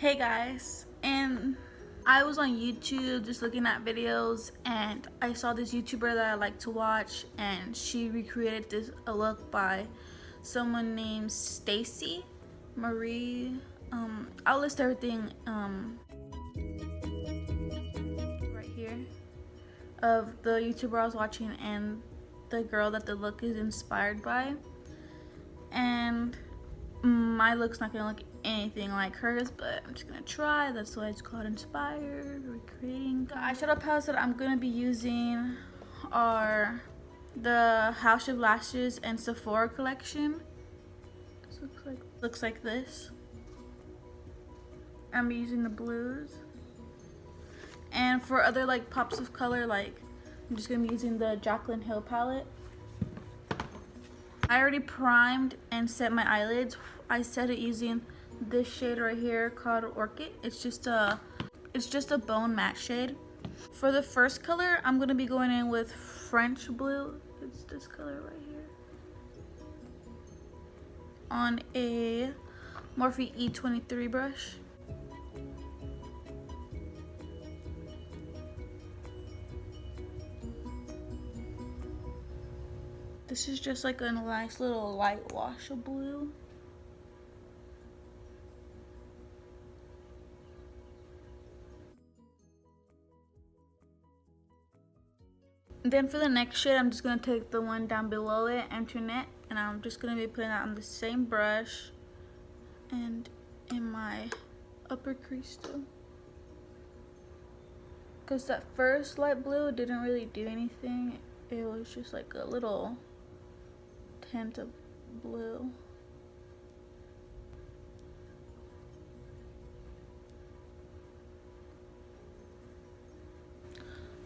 Hey guys, and I was on YouTube just looking at videos, and I saw this YouTuber that I like to watch, and she recreated a look by someone named Stacy Marie. I'll list everything right here of the YouTuber I was watching and the girl that the look is inspired by. And my look's not gonna look anything like hers, but I'm just gonna try. That's why it's called inspired recreating. The eyeshadow palettes that I'm gonna be using are the House of Lashes and Sephora collection. This looks like this. I'm using the blues, and for other like pops of color, like I'm just gonna be using the Jaclyn Hill palette. I already primed and set my eyelids. I set it using this shade right here called Orchid. It's just a bone matte shade. For the first color, I'm gonna be going in with French blue. It's this color right here. On a Morphe E23 brush. This is just like a nice little light wash of blue. Then for the next shade, I'm just going to take the one down below it, Internet, and I'm just going to be putting that on the same brush and in my upper crease too. Because that first light blue didn't really do anything. It was just like a little tint of blue.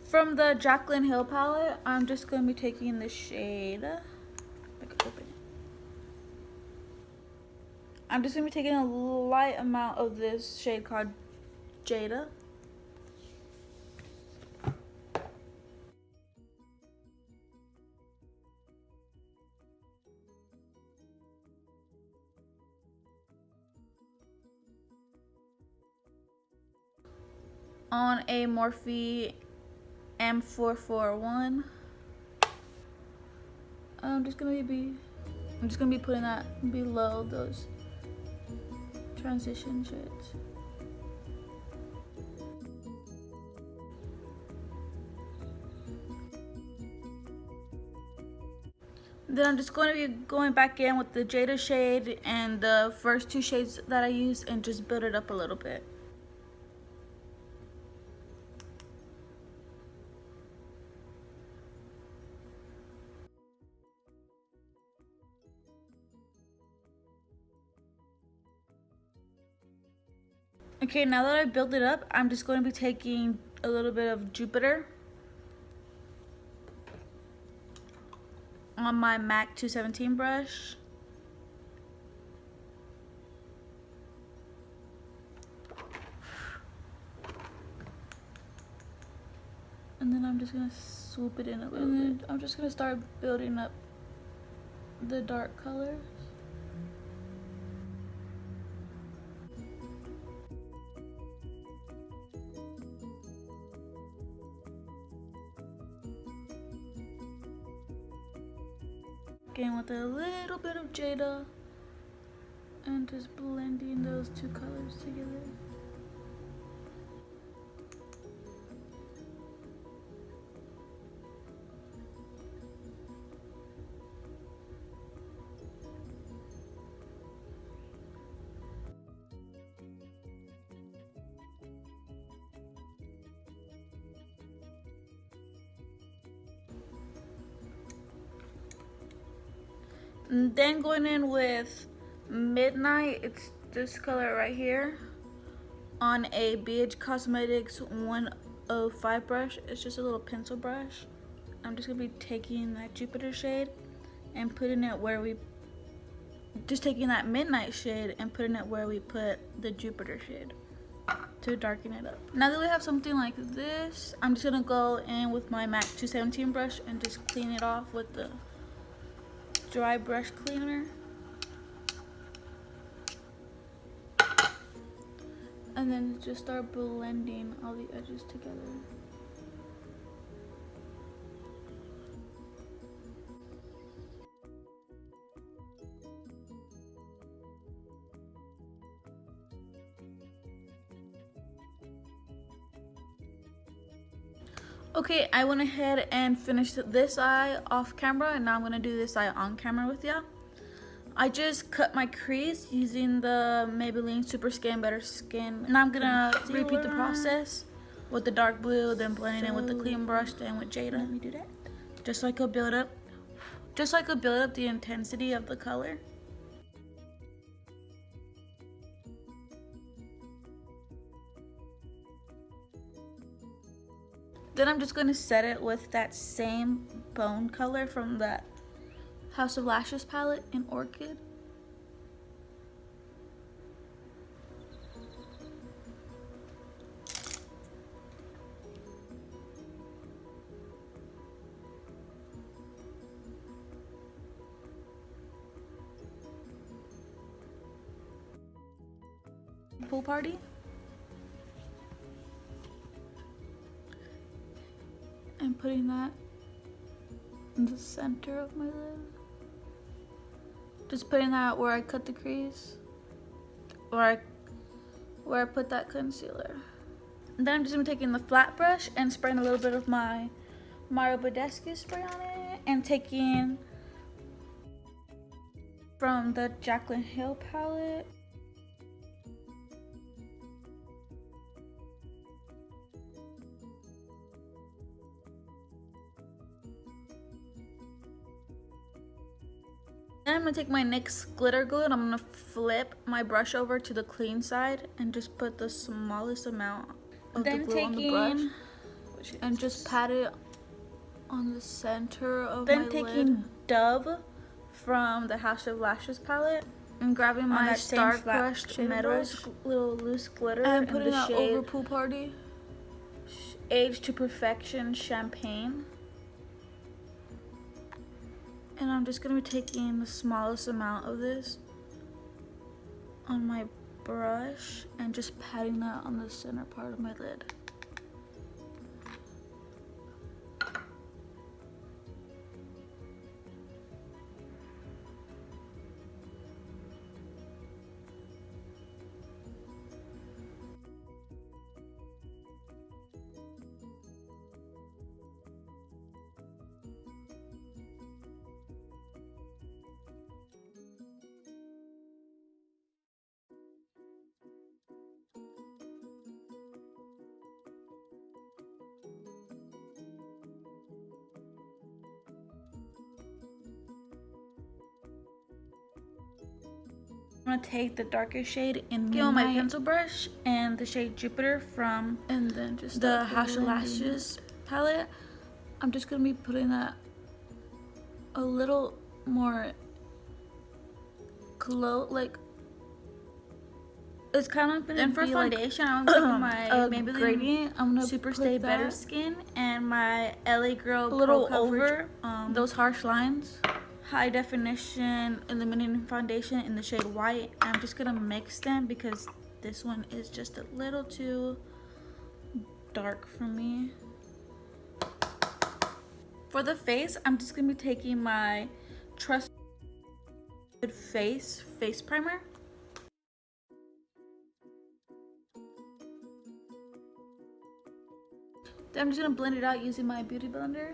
From the Jaclyn Hill palette, I'm just going to be taking the shade. I'm just going to be taking a light amount of this shade called Jada. On a Morphe M441. I'm just gonna be putting that below those transition shades. Then I'm just going to be going back in with the Jada shade and the first two shades that I used and just build it up a little bit. Okay, now that I built it up, I'm just going to be taking a little bit of Jupiter on my MAC 217 brush. And then I'm just going to swoop it in a little bit. I'm just going to start building up the dark colors. Again with a little bit of Jada and just blending those two colors together. And then going in with Midnight, it's this color right here, on a BH Cosmetics 105 brush. It's just a little pencil brush. I'm just gonna be taking that Jupiter shade and putting it where we, just taking that Midnight shade and putting it where we put the Jupiter shade to darken it up. Now that we have something like this, I'm just gonna go in with my MAC 217 brush and just clean it off with the dry brush cleaner. And then just start blending all the edges together. Okay, I went ahead and finished this eye off camera, and now I'm gonna do this eye on camera with ya. I just cut my crease using the Maybelline Super Skin Better Skin. Now I'm gonna repeat the process with the dark blue, then blending in with the clean brush, then with Jada. Let me do that. Just so I could build up the intensity of the color. Then I'm just going to set it with that same bone color from that House of Lashes palette in Orchid. Pool Party. And putting that in the center of my lid. Just putting that where I cut the crease, where I put that concealer. And then I'm just gonna be taking the flat brush and spraying a little bit of my Mario Badescu spray on it, and taking from the Jaclyn Hill palette. Then I'm going to take my NYX glitter glue and I'm going to flip my brush over to the clean side and just put the smallest amount of the glue on the brush and just pat it on the center of my lid. Then taking Dove from the House of Lashes palette and grabbing my Star Crushed Metals little loose glitter and putting that over Pool Party Age to Perfection Champagne. And I'm just going to be taking the smallest amount of this on my brush and just patting that on the center part of my lid. I'm gonna take the darkest shade in Midnight on my pencil brush and the shade Jupiter from the House of Lashes palette. I'm just gonna be putting that a little more like it's kind of gonna and for foundation. I'm taking my Maybelline gradient. I'm gonna Super Stay Better Skin and my LA Girl a little over those harsh lines. High definition illuminating foundation in the shade White. I'm just gonna mix them because this one is just a little too dark for me. For the face, I'm just gonna be taking my Trusted face primer. Then I'm just gonna blend it out using my beauty blender.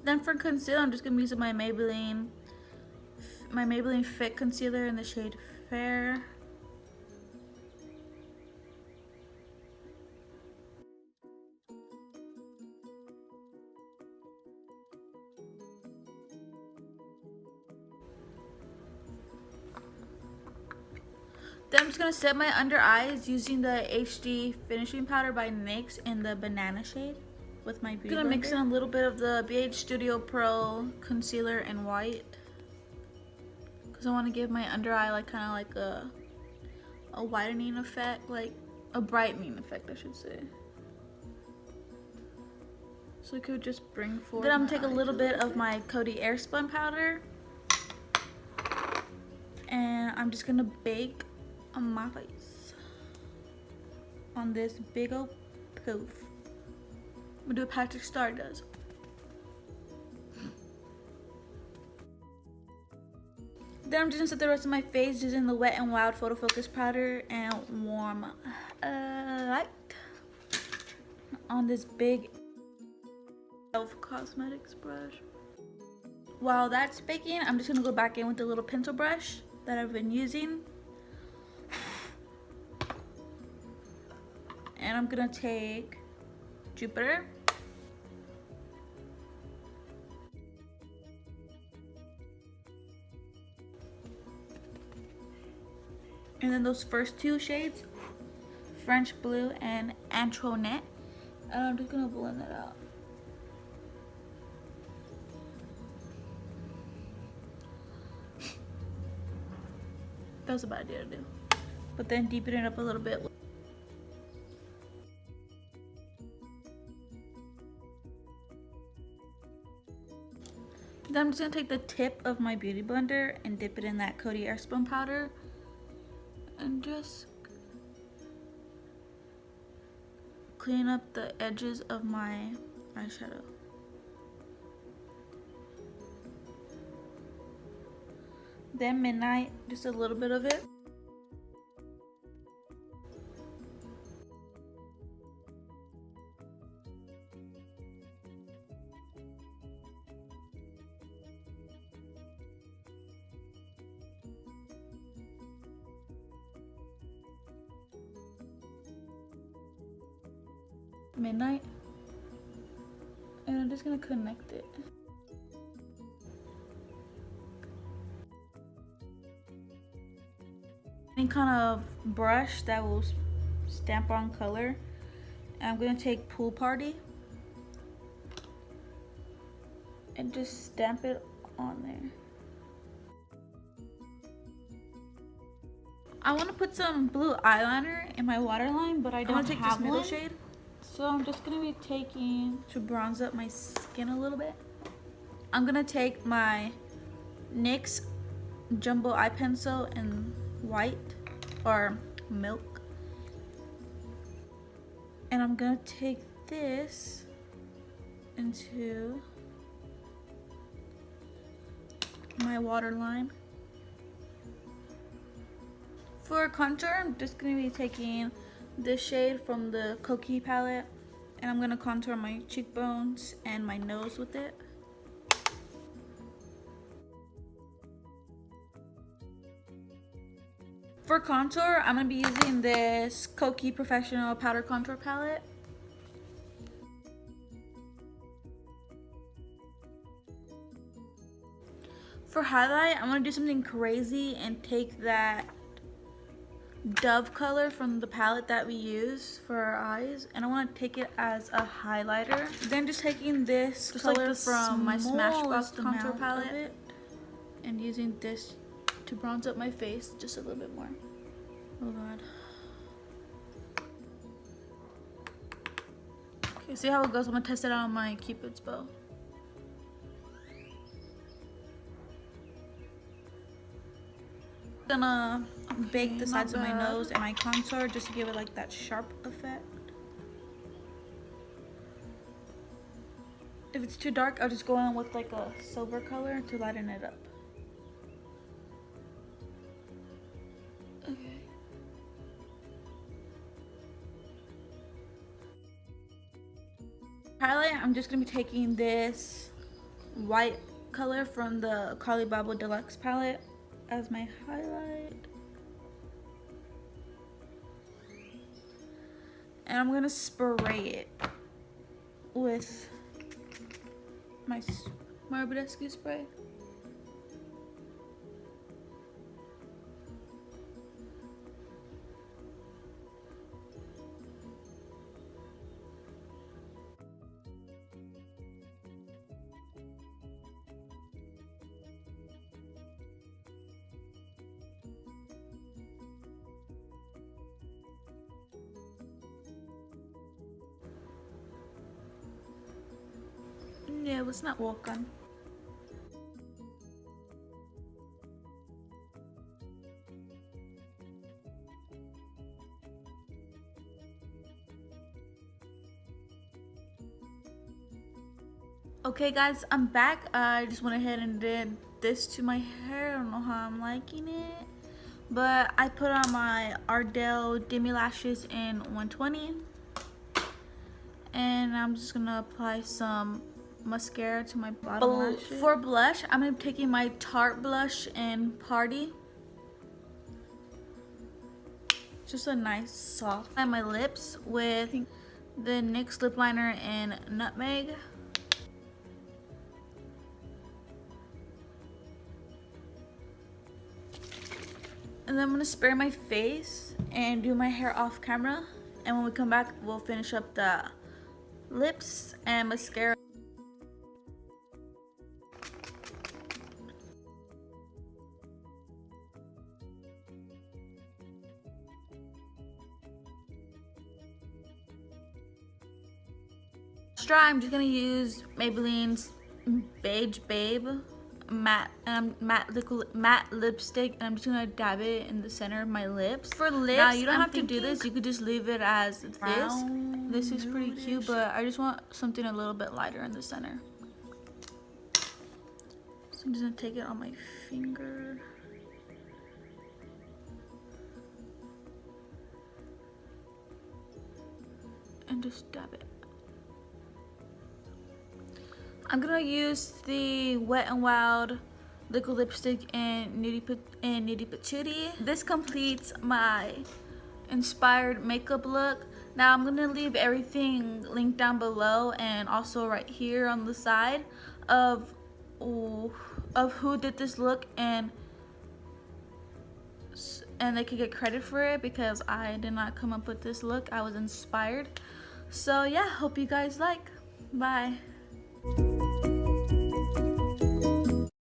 Then for concealer, I'm just gonna be using my Maybelline Fit concealer in the shade Fair. Then I'm just gonna set my under eyes using the HD finishing powder by NYX in the banana shade with my beauty blender. I'm gonna mix in a little bit of the BH Studio Pro concealer in white because I want to give my under eye like kind of like a whitening effect, like a brightening effect, I should say. So I could just bring forward. Then I'm gonna take a little bit of my Coty Airspun powder, and I'm just gonna bake on my face on this big old poof. I'm gonna do what Patrick Star does. Then I'm just gonna set the rest of my face using the Wet n Wild Photo Focus powder and warm light on this big e.l.f. Cosmetics brush. While that's baking, I'm just gonna go back in with the little pencil brush that I've been using. And I'm gonna take Jupiter. And then those first two shades, French Blue and Antoinette. And I'm just gonna blend that out. That was a bad idea to do. But then deepen it up a little bit. Then I'm just gonna take the tip of my beauty blender and dip it in that Coty Airspun powder and just clean up the edges of my eyeshadow. Then Midnight, just a little bit of it. Midnight, and I'm just gonna connect it. Any kind of brush that will stamp on color, and I'm gonna take Pool Party and just stamp it on there. I want to put some blue eyeliner in my waterline, but I don't take this middle shade. So I'm just gonna be taking, to bronze up my skin a little bit, I'm gonna take my NYX Jumbo Eye Pencil in white or milk, and I'm gonna take this into my waterline. For contour, I'm just gonna be taking this shade from the Koki palette, and I'm gonna contour my cheekbones and my nose with it. For contour, I'm gonna be using this Koki Professional Powder Contour Palette. For highlight, I'm gonna do something crazy and take that Dove color from the palette that we use for our eyes, and I want to take it as a highlighter. Then just taking this just color like from my Smashbox contour palette and using this to bronze up my face just a little bit more. Oh god. Okay, see how it goes. I'm gonna test it out on my Cupid's bow. Gonna bake the sides of my nose and my contour just to give it like that sharp effect. If it's too dark, I'll just go on with like a silver color to lighten it up. Okay. Highlight, I'm just gonna be taking this white color from the Kali Babo Deluxe palette as my highlight, and I'm gonna spray it with my Marbodescu spray. No, it's not welcome. Okay guys, I'm back. I just went ahead and did this to my hair. I don't know how I'm liking it, but I put on my Ardell Demi Lashes in 120, and I'm just gonna apply some mascara to my bottom lashes. For blush, I'm gonna be taking my Tarte blush in Party. Just a nice soft. And my lips with the NYX lip liner in Nutmeg. And then I'm gonna spray my face and do my hair off camera. And when we come back, we'll finish up the lips and mascara. I'm just gonna use Maybelline's Beige Babe matte lipstick, and I'm just gonna dab it in the center of my lips. For lips, now you don't have to do this. You could just leave it as this. This is pretty cute, but I just want something a little bit lighter in the center. So I'm just gonna take it on my finger. And just dab it. I'm gonna use the Wet n Wild liquid lipstick in Nitty Patootie. This completes my inspired makeup look. Now I'm gonna leave everything linked down below and also right here on the side of who did this look, and they could get credit for it because I did not come up with this look. I was inspired. So yeah, hope you guys like. Bye.